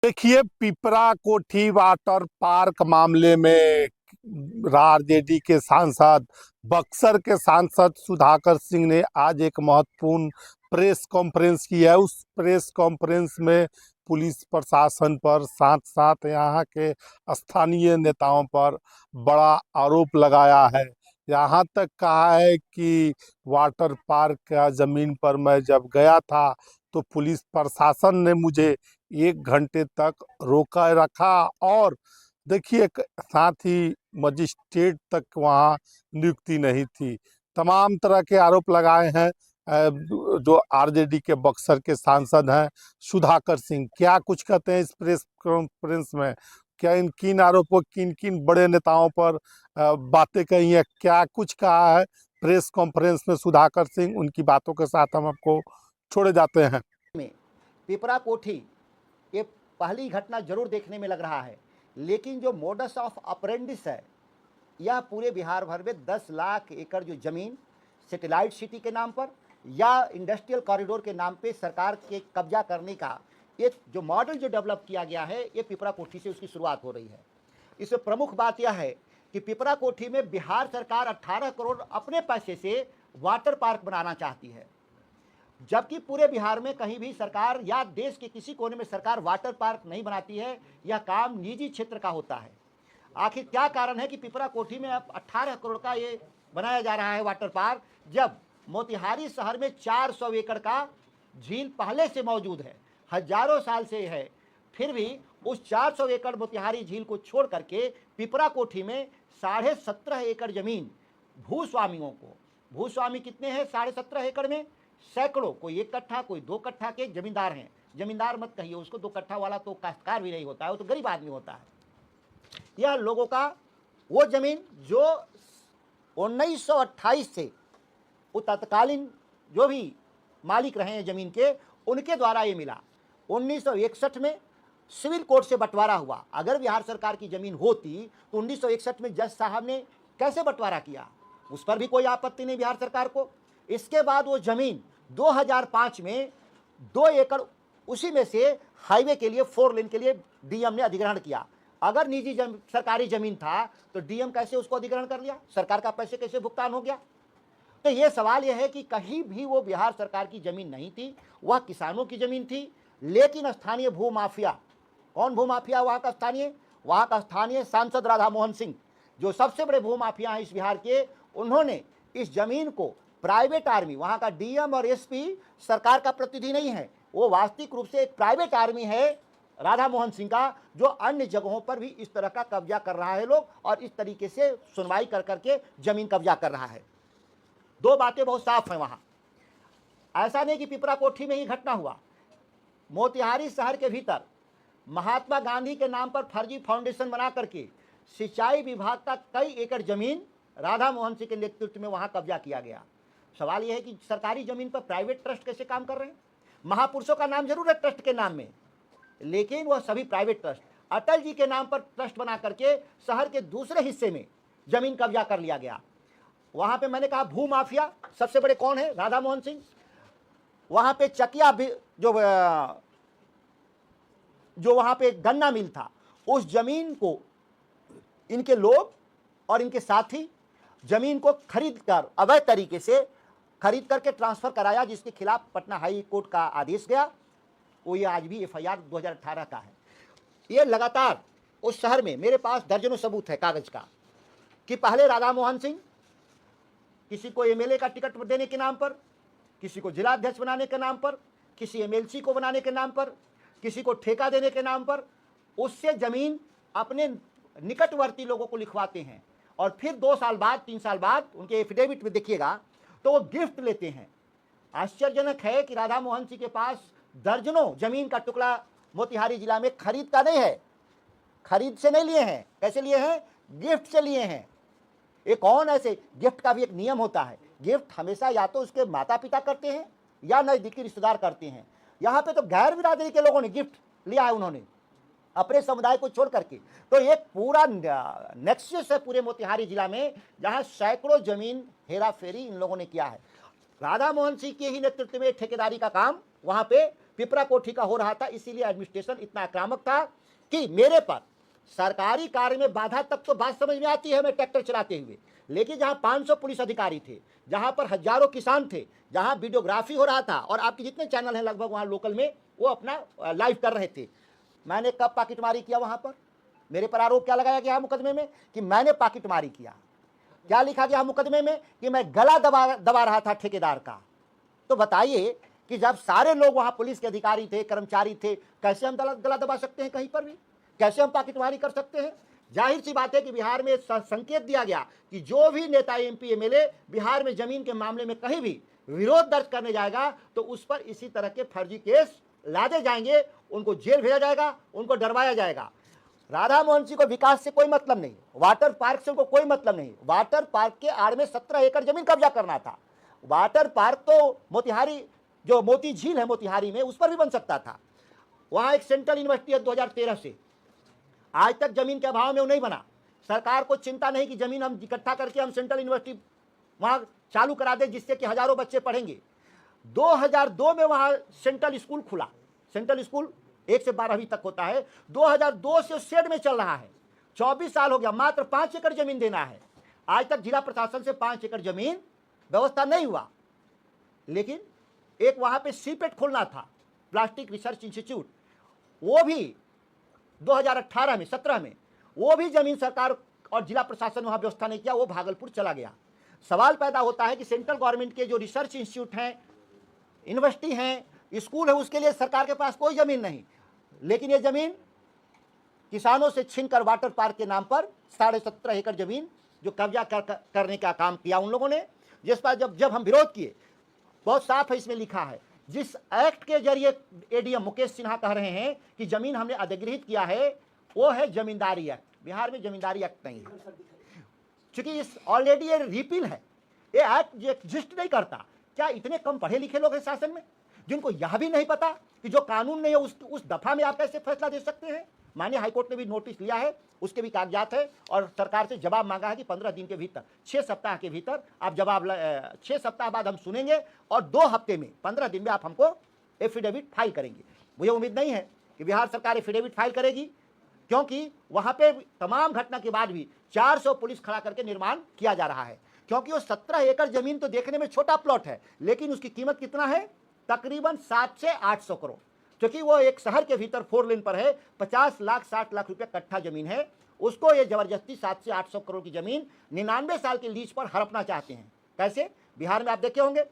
देखिए, Pipra Kothi water park मामले में आरजेडी के सांसद, बक्सर के सांसद सुधाकर सिंह ने आज एक महत्वपूर्ण प्रेस कॉन्फ्रेंस की है। उस प्रेस कॉन्फ्रेंस में पुलिस प्रशासन पर, साथ साथ यहाँ के स्थानीय नेताओं पर बड़ा आरोप लगाया है। यहाँ तक कहा है कि वाटर पार्क का जमीन पर मैं जब गया था तो पुलिस प्रशासन ने मुझे 1 घंटे तक रोका रखा, और देखिए साथ ही मजिस्ट्रेट तक वहाँ नियुक्ति नहीं थी। तमाम तरह के आरोप लगाए हैं जो आरजेडी के बक्सर के सांसद हैं सुधाकर सिंह। क्या कुछ कहते हैं इस प्रेस कॉन्फ्रेंस में? क्या इन किन आरोपों, किन किन बड़े नेताओं पर बातें कही है, क्या कुछ कहा है प्रेस कॉन्फ्रेंस में सुधाकर सिंह? उनकी बातों के साथ हम आपको छोड़े जाते हैं। में पिपरा कोठी ये पहली घटना जरूर देखने में लग रहा है, लेकिन जो मोडस ऑफ ऑपरेंडिस है, यह पूरे बिहार भर में 10 लाख एकड़ जो जमीन सैटेलाइट सिटी के नाम पर या इंडस्ट्रियल कॉरिडोर के नाम पे सरकार के कब्जा करने का ये जो मॉडल जो डेवलप किया गया है, ये पिपरा कोठी से उसकी शुरुआत हो रही है। इसमें प्रमुख बात यह है कि पिपरा कोठी में बिहार सरकार 18 करोड़ अपने पैसे से वाटर पार्क बनाना चाहती है, जबकि पूरे बिहार में कहीं भी सरकार या देश के किसी कोने में सरकार वाटर पार्क नहीं बनाती है। यह काम निजी क्षेत्र का होता है। आखिर क्या कारण है कि पिपरा कोठी में अब 18 करोड़ का ये बनाया जा रहा है वाटर पार्क, जब मोतिहारी शहर में 400 एकड़ का झील पहले से मौजूद है, हजारों साल से है। फिर भी उस 400 एकड़ मोतिहारी झील को छोड़ करके पिपरा कोठी में 17.5 एकड़ जमीन भूस्वामियों को, भूस्वामी कितने हैं 17.5 एकड़ में? सैकड़ों, कोई 1 कट्ठा कोई 2 कट्ठा के जमींदार हैं। जमींदार मत कहिए उसको, 2 कट्ठा वाला तो काश्तकार भी नहीं होता है, वो तो गरीब आदमी होता है। यह लोगों का वो जमीन जो 1928 से वो तत्कालीन जो भी मालिक रहे हैं जमीन के, उनके द्वारा ये मिला। 1961 में सिविल कोर्ट से बंटवारा हुआ। अगर बिहार सरकार की जमीन होती तो 1961 में जज साहब ने कैसे बंटवारा किया, उस पर भी कोई आपत्ति नहीं बिहार सरकार को। इसके बाद वो जमीन 2005 में 2 एकड़ उसी में से हाईवे के लिए 4 लेन के लिए डीएम ने अधिग्रहण किया। अगर निजी सरकारी जमीन था तो डीएम कैसे उसको अधिग्रहण कर लिया? सरकार का पैसे कैसे भुगतान हो गया? तो ये सवाल यह है कि कहीं भी वो बिहार सरकार की जमीन नहीं थी, वह किसानों की जमीन थी। लेकिन स्थानीय भूमाफिया, कौन भूमाफिया? वहाँ का स्थानीय सांसद राधा मोहन सिंह, जो सबसे बड़े भूमाफिया हैं इस बिहार के, उन्होंने इस जमीन को प्राइवेट आर्मी, वहाँ का डीएम और एसपी सरकार का प्रतिनिधि नहीं है, वो वास्तविक रूप से एक प्राइवेट आर्मी है राधा मोहन सिंह का, जो अन्य जगहों पर भी इस तरह का कब्जा कर रहा है लोग, और इस तरीके से सुनवाई कर करके जमीन कब्जा कर रहा है। 2 बातें बहुत साफ हैं वहाँ। ऐसा नहीं कि पिपरा कोठी में ही घटना हुआ। मोतिहारी शहर के भीतर महात्मा गांधी के नाम पर फर्जी फाउंडेशन बना करके सिंचाई विभाग का कई एकड़ जमीन राधा मोहन सिंह के नेतृत्व में वहाँ कब्जा किया गया। सवाल यह है कि सरकारी जमीन पर प्राइवेट ट्रस्ट कैसे काम कर रहे हैं? महापुरुषों का नाम जरूर है ट्रस्ट के नाम में, लेकिन वह सभी प्राइवेट ट्रस्ट। अटल जी के नाम पर ट्रस्ट बना करके शहर के दूसरे हिस्से में जमीन कब्जा कर लिया गया। वहां पे मैंने कहा भू माफिया सबसे बड़े कौन है? राधा मोहन सिंह। वहां पे चकिया भी जो वहां पे गन्ना मिल था, उस जमीन को इनके लोग और इनके साथी जमीन को खरीद कर अवैध तरीके से खरीद करके ट्रांसफर कराया, जिसके खिलाफ पटना हाई कोर्ट का आदेश गया। वो ये आज भी एफआईआर 2018 का है। ये लगातार उस शहर में मेरे पास दर्जनों सबूत है कागज का कि पहले राधा मोहन सिंह किसी को एमएलए का टिकट देने के नाम पर, किसी को जिलाध्यक्ष बनाने के नाम पर, किसी एमएलसी को बनाने के नाम पर, किसी को ठेका देने के नाम पर, उससे जमीन अपने निकटवर्ती लोगों को लिखवाते हैं, और फिर 2 साल बाद 3 साल बाद उनके एफिडेविट में देखिएगा तो वो गिफ्ट लेते हैं। आश्चर्यजनक है कि राधा मोहन सिंह के पास दर्जनों जमीन का टुकड़ा मोतिहारी जिला में खरीद का नहीं है, खरीद से नहीं लिए हैं। कैसे लिए हैं? गिफ्ट से लिए हैं। एक कौन ऐसे, गिफ्ट का भी एक नियम होता है। गिफ्ट हमेशा या तो उसके माता पिता करते हैं या नजदीकी रिश्तेदार करते हैं। यहाँ पे तो गैर बिरादरी के लोगों ने गिफ्ट लिया है, उन्होंने अपने समुदाय को छोड़ करके। तो एक पूरा नेक्सस है पूरे मोतिहारी जिला में, जहां सैकड़ों जमीन हेरा फेरी इन लोगों ने किया है। राधा मोहन सिंह के ही नेतृत्व में ठेकेदारी का काम वहां पे पिपरा कोठी का हो रहा था, इसीलिए एडमिनिस्ट्रेशन इतना आक्रामक था कि मेरे पर सरकारी कार्य में बाधा तक तो बात समझ में आती है मैं ट्रैक्टर चलाते हुए, लेकिन जहां 500 पुलिस अधिकारी थे, जहां पर हजारों किसान थे, जहां वीडियोग्राफी हो रहा था और आपके जितने चैनल हैं लगभग वहां लोकल में वो अपना लाइव कर रहे थे, मैंने कब पॉकेटमारी किया? वहां पर मेरे पर आरोप क्या लगाया गया मुकदमे में कि मैंने पॉकेटमारी किया। क्या लिखा गया मुकदमे में कि मैं गला दबा रहा था ठेकेदार का। तो बताइए कि जब सारे लोग वहां पुलिस के अधिकारी थे, कर्मचारी थे, कैसे हम गला दबा सकते हैं कहीं पर भी? कैसे हम पॉकेटमारी कर सकते हैं? जाहिर सी बात है कि बिहार में संकेत दिया गया कि जो भी नेता एमपी एमएलए बिहार में जमीन के मामले में कहीं भी विरोध दर्ज करने जाएगा तो उस पर इसी तरह के फर्जी केस लादे जाएंगे, उनको जेल भेजा जाएगा, उनको डरवाया जाएगा। राधा मोहन सिंह को विकास से कोई मतलब नहीं, वाटर पार्क से उनको कोई मतलब नहीं। वाटर पार्क के आड़ में 17 एकड़ जमीन कब्जा करना था। वाटर पार्क तो मोतिहारी, जो मोती झील है मोतिहारी में, उस पर भी बन सकता था। वहां एक सेंट्रल यूनिवर्सिटी है 2013 से, आज तक जमीन के अभाव में वो नहीं बना। सरकार को चिंता नहीं कि जमीन हम इकट्ठा करके हम सेंट्रल यूनिवर्सिटी वहां चालू करा दें जिससे कि हजारों बच्चे पढ़ेंगे। 2002 में वहां सेंट्रल स्कूल खुला। सेंट्रल स्कूल 1 से 12वीं तक होता है। 2002 से शेड में चल रहा है। 24 साल हो गया, मात्र 5 एकड़ जमीन देना है। आज तक जिला प्रशासन से 5 एकड़ जमीन व्यवस्था नहीं हुआ। लेकिन एक वहां पे सीपेट खोलना था, प्लास्टिक रिसर्च इंस्टीट्यूट, वो भी 2018 में 17 में वो भी जमीन सरकार और जिला प्रशासन वहां व्यवस्था नहीं किया, वो भागलपुर चला गया। सवाल पैदा होता है कि सेंट्रल गवर्नमेंट के जो रिसर्च इंस्टीट्यूट हैं, यूनिवर्सिटी हैं, स्कूल है, उसके लिए सरकार के पास कोई जमीन नहीं। लेकिन ये जमीन किसानों से छीनकर वाटर पार्क के नाम पर 17.5 एकड़ जमीन जो कब्जा करने का काम किया उन लोगों ने, जिस पर जब हम विरोध किए, बहुत साफ है इसमें लिखा है, जिस एक्ट के जरिए एडीएम मुकेश सिन्हा कह रहे हैं कि जमीन हमने अधिग्रहित किया है, वो है जमींदारी एक्ट। बिहार में जमींदारी एक्ट नहीं है, क्योंकि इस ऑलरेडी ये रिपील है, ये एक्ट एग्जिस्ट नहीं करता। क्या इतने कम पढ़े लिखे लोग हैं शासन में जिनको यह भी नहीं पता कि जो कानून नहीं है उस दफा में आप कैसे फैसला दे सकते हैं? माननीय हाईकोर्ट ने भी नोटिस लिया है, उसके भी कागजात है और सरकार से जवाब मांगा है कि 15 दिन के भीतर, 6 सप्ताह के भीतर आप जवाब 6 सप्ताह बाद हम सुनेंगे और 2 हफ्ते में 15 दिन में आप हमको एफिडेविट फाइल करेंगे। मुझे उम्मीद नहीं है कि बिहार सरकार एफिडेविट फाइल करेगी, क्योंकि वहां पे तमाम घटना के बाद भी 400 पुलिस खड़ा करके निर्माण किया जा रहा है। क्योंकि वो 17 एकड़ जमीन तो देखने में छोटा प्लॉट है, लेकिन उसकी कीमत कितना है? तकरीबन 7 से 800 करोड़, क्योंकि वो एक शहर के भीतर 4 लेन पर है। 50 लाख 60 लाख रुपए कट्ठा जमीन है, उसको ये जबरदस्ती 7 से 800 करोड़ की जमीन 99 साल के लीज पर हड़पना चाहते हैं। कैसे? बिहार में आप देखे होंगे,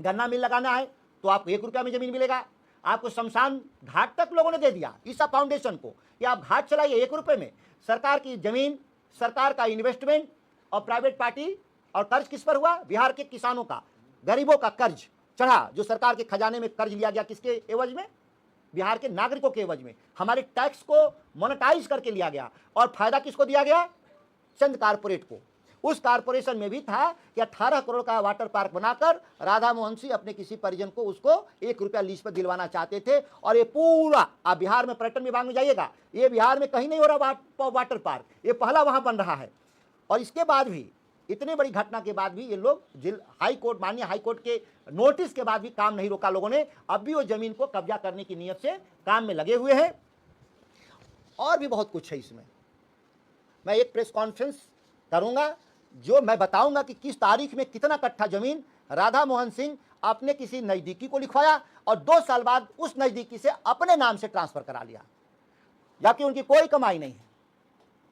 गन्ना मिल लगाना है तो आपको 1 रुपया में जमीन मिलेगा। आपको शमशान घाट तक लोगों ने दे दिया ईसा फाउंडेशन को कि आप घाट चलाइए 1 रुपये में। सरकार की जमीन, सरकार का इन्वेस्टमेंट और प्राइवेट पार्टी, और कर्ज किस पर हुआ? बिहार के किसानों का, गरीबों का कर्ज चढ़ा, जो सरकार के खजाने में कर्ज लिया गया, किसके एवज में? बिहार के नागरिकों के एवज में। हमारे टैक्स को मोनेटाइज करके लिया गया और फायदा किसको दिया गया? चंद कारपोरेट को। उस कारपोरेशन में भी था कि 18 करोड़ का वाटर पार्क बनाकर राधा मोहन सिंह अपने किसी परिजन को उसको 1 रुपया लीज पर दिलवाना चाहते थे। और ये पूरा, आप बिहार में पर्यटन विभाग में जाइएगा, ये बिहार में कहीं नहीं हो रहा वाटर पार्क, ये पहला वहां बन रहा है। और इसके बाद भी, इतनी बड़ी घटना के बाद भी ये लोग हाई कोर्ट, माननीय हाई कोर्ट के नोटिस के बाद भी काम नहीं रोका लोगों ने। अब भी वो जमीन को कब्जा करने की नीयत से काम में लगे हुए हैं। और भी बहुत कुछ है इसमें। मैं एक प्रेस कॉन्फ्रेंस करूंगा जो मैं बताऊंगा कि किस तारीख में कितना कट्ठा जमीन राधा मोहन सिंह अपने किसी नजदीकी को लिखवाया और 2 साल बाद उस नजदीकी से अपने नाम से ट्रांसफर करा लिया, जबकि उनकी कोई कमाई नहीं है।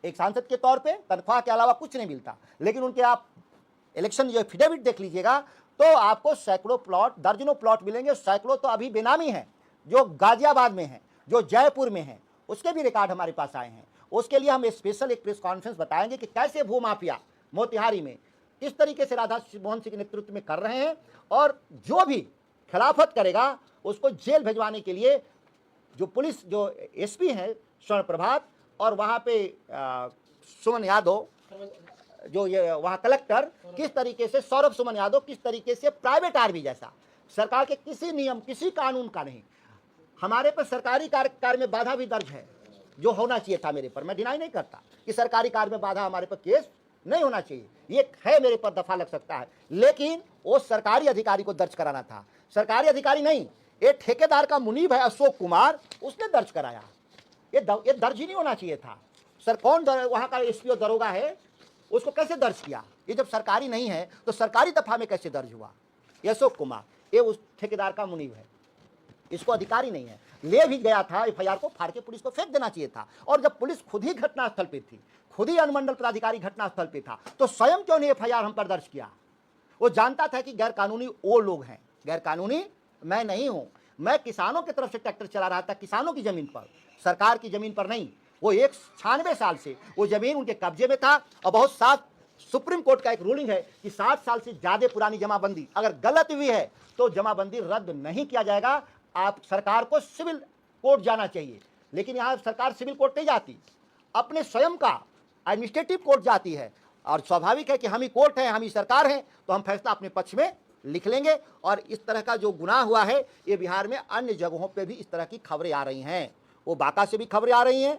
एक सांसद के तौर पे तनख्वाह के अलावा कुछ नहीं मिलता, लेकिन उनके आप इलेक्शन जो एफिडेविट देख लीजिएगा तो आपको सैकड़ों प्लॉट, दर्जनों प्लॉट मिलेंगे। सैकड़ों तो अभी बेनामी हैं, जो गाजियाबाद में हैं, जो जयपुर में हैं, उसके भी रिकॉर्ड हमारे पास आए हैं। उसके लिए हम स्पेशल एक प्रेस कॉन्फ्रेंस बताएंगे कि कैसे भू माफिया मोतिहारी में किस तरीके से राधा मोहन सिंह के नेतृत्व में कर रहे हैं, और जो भी खिलाफत करेगा उसको जेल भिजवाने के लिए जो पुलिस, जो एसपी हैं स्वर्ण प्रभात, और वहाँ पे सुमन यादव, जो ये वहाँ कलेक्टर, किस तरीके से सौरभ सुमन यादव किस तरीके से प्राइवेट आर्मी जैसा, सरकार के किसी नियम, किसी कानून का नहीं। हमारे पर सरकारी कार्य में बाधा भी दर्ज है, जो होना चाहिए था मेरे पर। मैं डिनाई नहीं करता कि सरकारी कार्य में बाधा हमारे पर केस नहीं होना चाहिए, ये है, मेरे पर दफा लग सकता है, लेकिन वो सरकारी अधिकारी को दर्ज कराना था। सरकारी अधिकारी नहीं, एक ठेकेदार का मुनीब है अशोक कुमार, उसने दर्ज कराया। ये दर्ज ही नहीं होना चाहिए था। सर कौन वहाँ का एसपीओ दरोगा है, उसको कैसे दर्ज किया? ये जब सरकारी नहीं है तो सरकारी दफा में कैसे दर्ज हुआ? ये अशोक कुमार, ये उस ठेकेदार का मुनीब है, इसको अधिकारी नहीं है। ले भी गया था, एफआईआर को फाड़ के पुलिस को फेंक देना चाहिए था। और जब पुलिस खुद ही घटनास्थल पे थी, खुद ही अनुमंडल पदाधिकारी घटनास्थल पे था, तो स्वयं क्यों नहीं एफआईआर हम पर दर्ज किया? वो जानता था कि गैर कानूनी वो लोग हैं, गैर कानूनी मैं नहीं हूं। मैं किसानों की तरफ से ट्रैक्टर चला रहा था, किसानों की जमीन पर, सरकार की जमीन पर नहीं। वो 96 साल से वो जमीन उनके कब्जे में था। और बहुत साफ सुप्रीम कोर्ट का एक रूलिंग है कि 60 साल से ज्यादा पुरानी जमाबंदी अगर गलत हुई है तो जमाबंदी रद्द नहीं किया जाएगा। आप सरकार को सिविल कोर्ट जाना चाहिए, लेकिन यहाँ सरकार सिविल कोर्ट नहीं जाती, अपने स्वयं का एडमिनिस्ट्रेटिव कोर्ट जाती है। और स्वाभाविक है कि हम ही कोर्ट हैं, हम ही सरकार हैं, तो हम फैसला अपने पक्ष में लिख लेंगे। और इस तरह का जो गुनाह हुआ है, ये बिहार में अन्य जगहों पे भी इस तरह की खबरें आ रही हैं। वो बांका से भी खबरें आ रही हैं,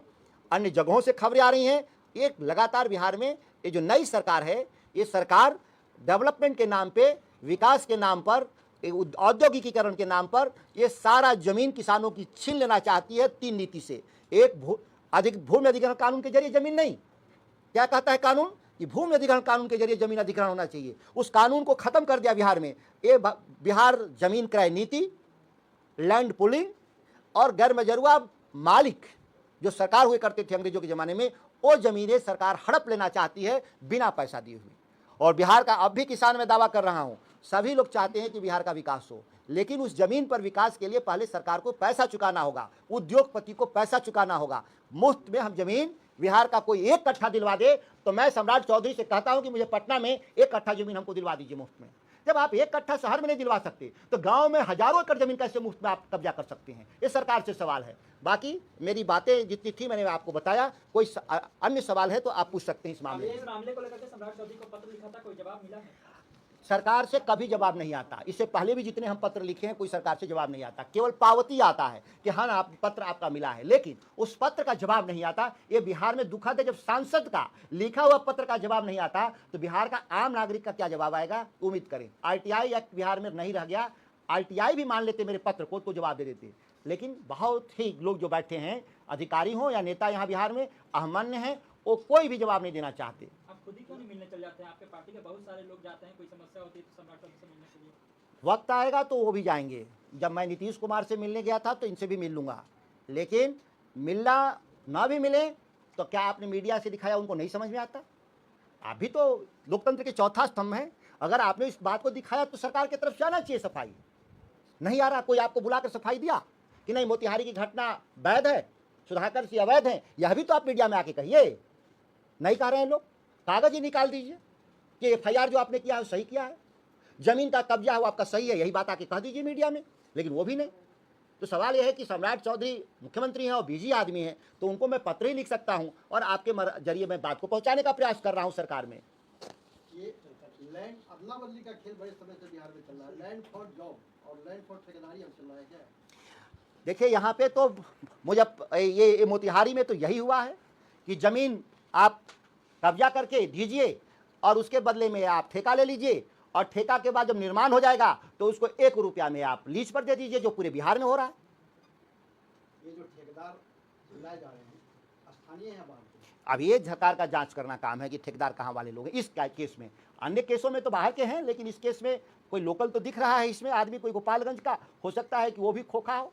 अन्य जगहों से खबरें आ रही हैं। एक लगातार बिहार में ये जो नई सरकार है, ये सरकार डेवलपमेंट के नाम पे, विकास के नाम पर, औद्योगिकीकरण के नाम पर ये सारा जमीन किसानों की छीन लेना चाहती है 3 नीति से। एक भूमि अधिग्रहण कानून के जरिए जमीन नहीं, क्या कहता है कानून कि भूमि अधिग्रहण कानून के जरिए जमीन अधिग्रहण होना चाहिए। उस कानून को खत्म कर दिया बिहार में। ये बिहार जमीन क्रय नीति, लैंड पुलिंग और गैर मजरूआ मालिक जो सरकार हुए करते थे अंग्रेजों के जमाने में, वो जमीनें सरकार हड़प लेना चाहती है बिना पैसा दिए हुए। और बिहार का अब भी किसान में दावा कर रहा हूं, सभी लोग चाहते हैं कि बिहार का विकास हो, लेकिन उस जमीन पर विकास के लिए पहले सरकार को पैसा चुकाना होगा, उद्योगपति को पैसा चुकाना होगा। मुफ्त में हम जमीन, बिहार का कोई 1 कट्ठा दिलवा दे तो मैं सम्राट चौधरी से कहता हूं कि मुझे पटना में 1 कट्ठा जमीन हमको दिलवा दीजिए मुफ्त में। जब आप 1 कट्ठा शहर में नहीं दिलवा सकते तो गांव में हजारों एकड़ जमीन कैसे मुफ्त में आप कब्जा कर सकते हैं? ये सरकार से सवाल है। बाकी मेरी बातें जितनी थी मैंने आपको बताया। कोई अन्य सवाल है तो आप पूछ सकते हैं इस मामले में। इस मामले को लेकर के सम्राट चौधरी को पत्र लिखा था, कोई जवाब मिला है? सरकार से कभी जवाब नहीं आता। इससे पहले भी जितने हम पत्र लिखे हैं, कोई सरकार से जवाब नहीं आता। केवल पावती आता है कि हाँ आप पत्र आपका मिला है, लेकिन उस पत्र का जवाब नहीं आता। ये बिहार में दुखद है। जब सांसद का लिखा हुआ पत्र का जवाब नहीं आता तो बिहार का आम नागरिक का क्या जवाब आएगा? उम्मीद करें। आरटीआई एक्ट बिहार में नहीं रह गया, आरटीआई भी मान लेते मेरे पत्र को तो जवाब दे देते। लेकिन बहुत ही लोग जो बैठे हैं, अधिकारी हों या नेता यहाँ बिहार में अहमन्य हैं, वो कोई भी जवाब नहीं देना चाहते। आप खुद ही क्यों नहीं मिलने चल जाते हैं? आपके पार्टी के बहुत सारे लोग जाते हैं, कोई समस्या होती है तो सम्राट चौधरी से मिलने के लिए। वक्त आएगा तो वो भी जाएंगे। जब मैं नीतीश कुमार से मिलने गया था तो इनसे भी मिल लूँगा, लेकिन मिलना ना भी मिले तो क्या आपने मीडिया से दिखाया उनको नहीं समझ में आता? आप भी तो लोकतंत्र के चौथा स्तंभ हैं। अगर आपने इस बात को दिखाया तो सरकार की तरफ से आना चाहिए सफाई। नहीं आ रहा, कोई आपको बुलाकर सफाई दिया कि नहीं मोतिहारी की घटना वैध है, सुधाकर सिंह अवैध है? यह भी तो आप मीडिया में आके कहिए। नहीं कह रहे हैं लोग, कागज ही निकाल दीजिए कि एफआईआर जो आपने किया है सही किया है, जमीन का कब्जा हो आपका सही है, यही बात आके कह दीजिए मीडिया में। लेकिन वो भी नहीं। तो सवाल यह है कि सम्राट चौधरी मुख्यमंत्री हैं और बिजी आदमी हैं, तो उनको मैं पत्र ही लिख सकता हूं और आपके जरिए मैं बात को पहुंचाने का प्रयास कर रहा हूं सरकार में। ये लैंड अदला बदली का खेल बड़े समय से बिहार में चल रहा है। लैंड फॉर जॉब और लैंड फॉर ठेकेदारी अब चल रहा है क्या? देखिए यहाँ पे तो मुझे ये मोतिहारी में तो यही हुआ है कि जमीन आप कब्जा करके दीजिए और उसके बदले में आप ठेका ले लीजिए, और ठेका के बाद जब निर्माण हो जाएगा तो उसको 1 रुपया में आप लीज पर दे दीजिए, जो पूरे बिहार में हो रहा है। ये जो ठेकेदार लाए जा रहे हैं स्थानीय है बाहर के? अब ये सरकार का जांच करना काम है कि ठेकेदार कहाँ वाले लोग हैं इस केस में। अन्य केसों में तो बाहर के हैं, लेकिन इस केस में कोई लोकल तो दिख रहा है। इसमें आदमी कोई गोपालगंज का हो सकता है कि वो भी खोखा हो,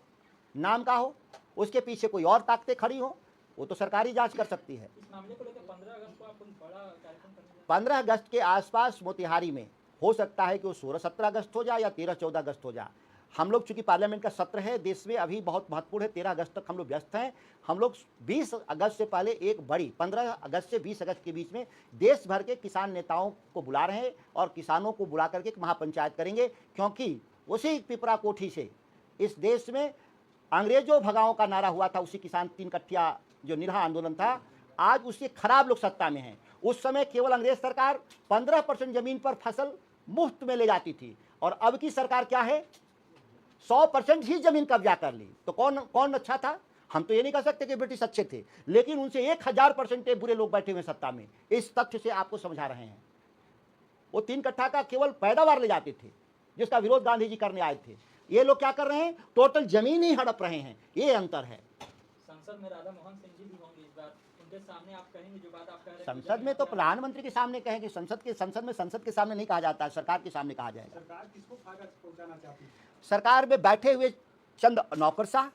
नाम का हो, उसके पीछे कोई और ताकतें खड़ी हो, वो तो सरकारी जांच कर सकती है। इस मामले को लेकर 15 अगस्त को आप कोई बड़ा कार्यक्रम करेंगे? 15 अगस्त के आसपास मोतिहारी में हो सकता है कि वो 16-17 अगस्त हो जाए या 13-14 अगस्त हो जाए। हम लोग चूंकि पार्लियामेंट का सत्र है देश में अभी बहुत महत्वपूर्ण है, 13 अगस्त तक हम लोग व्यस्त हैं। हम लोग 20 अगस्त से पहले एक बड़ी 15 अगस्त से 20 अगस्त के बीच में देश भर के किसान नेताओं को बुला रहे हैं और किसानों को बुला करके एक महापंचायत करेंगे, क्योंकि उसी पिपरा कोठी से इस देश में अंग्रेजों भगाओं का नारा हुआ था। उसी किसान 3 कट्ठिया जो निरहा आंदोलन था, आज उससे खराब लोग सत्ता में हैं। उस समय केवल अंग्रेज सरकार 15% जमीन पर फसल मुफ्त में ले जाती थी, और अब की सरकार क्या है, 100% ही जमीन कब्जा कर ली। तो कौन अच्छा था? हम तो ये नहीं कह सकते कि ब्रिटिश अच्छे थे, लेकिन उनसे 1000% बुरे लोग बैठे हुए सत्ता में। इस तथ्य से आपको समझा रहे हैं। वो 3 कट्ठा का केवल पैदावार ले जाते थे, जिसका विरोध गांधी जी करने आए थे। ये लोग क्या कर रहे हैं, टोटल जमीन ही हड़प रहे हैं, ये अंतर है। संसद में राधा मोहन सिंह जी भी होंगे इस बार, उनके सामने आप कहेंगे जो बात आप कह रहे हैं? संसद में तो प्रधानमंत्री के सामने कहेंगे, संसद में संसद के सामने नहीं कहा जाता है, सरकार के सामने कहा जाएगा। सरकार किसको फायदा पहुंचाना चाहती है? सरकार में बैठे हुए चंद नौकरशाह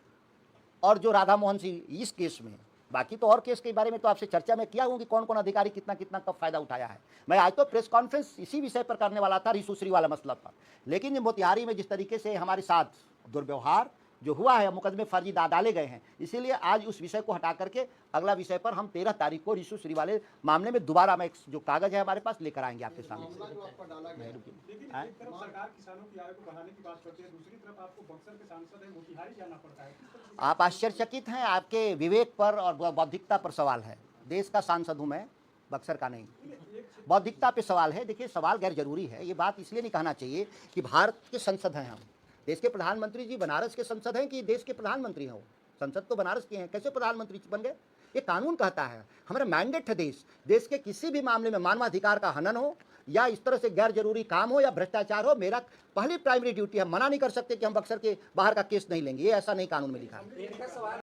और जो राधा मोहन सिंह इस केस में, बाकी तो और केस के बारे में तो आपसे चर्चा में किया हूँ कि कौन कौन अधिकारी कितना कितना कब फायदा उठाया है। मैं आज तो प्रेस कॉन्फ्रेंस इसी विषय पर करने वाला था, रिसुश्री वाला मसला पर, लेकिन ये मोतिहारी में जिस तरीके से हमारे साथ दुर्व्यवहार जो हुआ है, मुकदमे फर्जी डाले गए हैं, इसीलिए आज उस विषय को हटा करके अगला विषय पर हम 13 तारीख को रिसुश्री वाले मामले में दोबारा मैं जो कागज है हमारे पास लेकर आएंगे आपके मामला जो सामने। आप पर डाला गया है, लेकिन हाँ? एक तरफ सरकार किसानों की आय को बढ़ाने की बात करती है, दूसरी तरफ आपको बक्सर के सांसद है मोतिहारी जाना पड़ता है। किस तरह से आप आश्चर्यचकित हैं, आपके विवेक पर और बौद्धिकता पर सवाल है। देश का सांसद हूँ मैं, बक्सर का नहीं। बौद्धिकता पे सवाल है। देखिए, सवाल गैर जरूरी है, ये बात इसलिए नहीं कहना चाहिए कि भारत के संसद हैं हम, देश के प्रधानमंत्री जी बनारस के संसद हैं कि देश के प्रधानमंत्री हैं वो? संसद तो बनारस के हैं, कैसे प्रधानमंत्री बन गए? ये कानून कहता है, हमारा मैंडेट है देश के किसी भी मामले में मानवाधिकार का हनन हो या इस तरह से गैर जरूरी काम हो या भ्रष्टाचार हो, मेरा पहली प्राइमरी ड्यूटी है। मना नहीं कर सकते कि हम बक्सर के बाहर का केस नहीं लेंगे, ये ऐसा नहीं कानून में लिखा है।